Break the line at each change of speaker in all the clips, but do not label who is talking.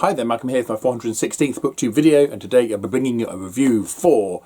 Hi there, Malcolm here for my 416th Booktube video, and today I'll be bringing you a review for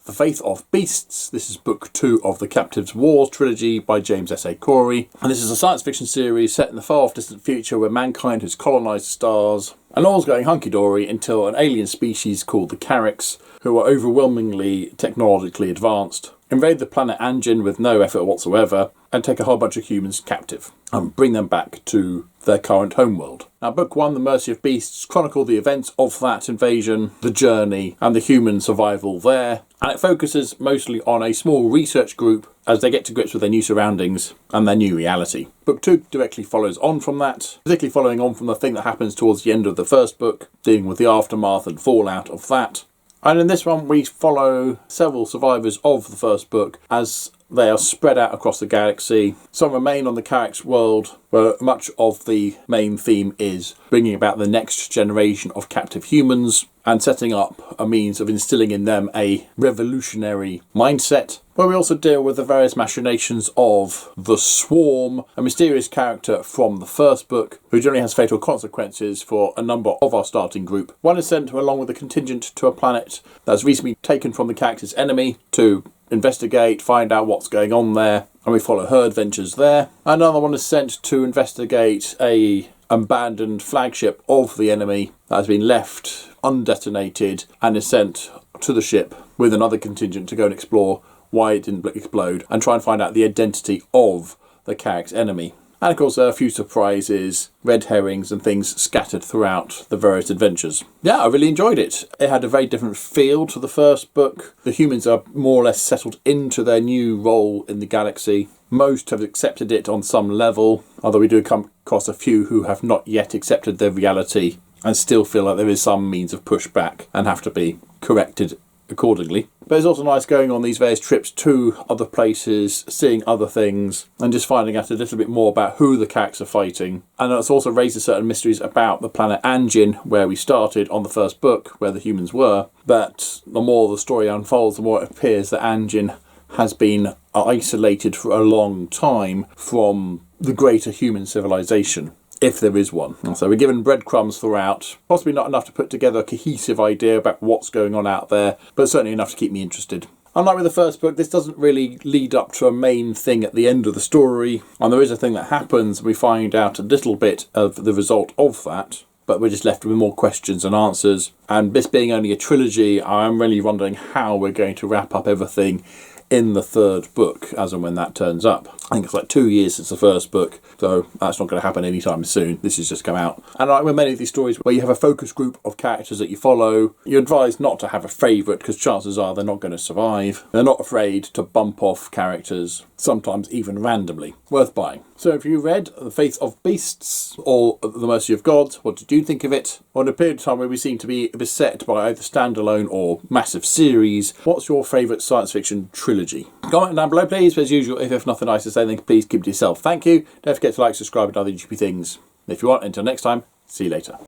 The Faith of Beasts. This is book 2 of the Captives' Wars trilogy by James S.A. Corey. And this is a science fiction series set in the far-off distant future where mankind has colonised the stars. And all's going hunky-dory until an alien species called the Carricks, who are overwhelmingly technologically advanced, invade the planet Anjin with no effort whatsoever, and take a whole bunch of humans captive and bring them back to their current homeworld. Now, Book 1, The Mercy of Beasts, chronicle the events of that invasion, the journey, and the human survival there, and it focuses mostly on a small research group as they get to grips with their new surroundings and their new reality. Book 2 directly follows on from that, particularly following on from the thing that happens towards the end of the first book, dealing with the aftermath and fallout of that. And in this one, we follow several survivors of the first book as they are spread out across the galaxy. Some remain on the Carricks world, where much of the main theme is bringing about the next generation of captive humans and setting up a means of instilling in them a revolutionary mindset. Where we also deal with the various machinations of the Swarm, a mysterious character from the first book, who generally has fatal consequences for a number of our starting group. One is sent along with a contingent to a planet that's recently taken from the Carricks' enemy to investigate, find out what's going on there, and we follow her adventures there. Another one is sent to investigate a abandoned flagship of the enemy that has been left undetonated and is sent to the ship with another contingent to go and explore why it didn't explode and try and find out the identity of the Carricks' enemy. And of course there are a few surprises, red herrings and things scattered throughout the various adventures. Yeah, I really enjoyed it. It had a very different feel to the first book. The humans are more or less settled into their new role in the galaxy. Most have accepted it on some level, although we do come across a few who have not yet accepted their reality and still feel like there is some means of pushback and have to be corrected accordingly. But it's also nice going on these various trips to other places, seeing other things, and just finding out a little bit more about who the Carricks are fighting. And it's also raises certain mysteries about the planet Anjin, where we started on the first book, where the humans were. But the more the story unfolds, the more it appears that Anjin has been isolated for a long time from the greater human civilization, if there is one. So we're given breadcrumbs throughout, possibly not enough to put together a cohesive idea about what's going on out there, but certainly enough to keep me interested. Unlike with the first book, this doesn't really lead up to a main thing at the end of the story, and there is a thing that happens, and we find out a little bit of the result of that, but we're just left with more questions and answers. And this being only a trilogy, I'm really wondering how we're going to wrap up everything in the third book, as and when that turns up. I think it's like 2 years since the first book, so that's not going to happen anytime soon. This has just come out. And like with many of these stories where you have a focus group of characters that you follow, you're advised not to have a favourite because chances are they're not going to survive. They're not afraid to bump off characters, sometimes even randomly. Worth buying. So if you read The Faith of Beasts or The Mercy of God, what did you think of it? On a period of time where we seem to be beset by either standalone or massive series, what's your favourite science fiction trilogy? Comment down below please, but as usual, if you have nothing nice to say then please keep it to yourself. Thank you. Don't forget to like, subscribe and other YouTube things. If you want, until next time, see you later.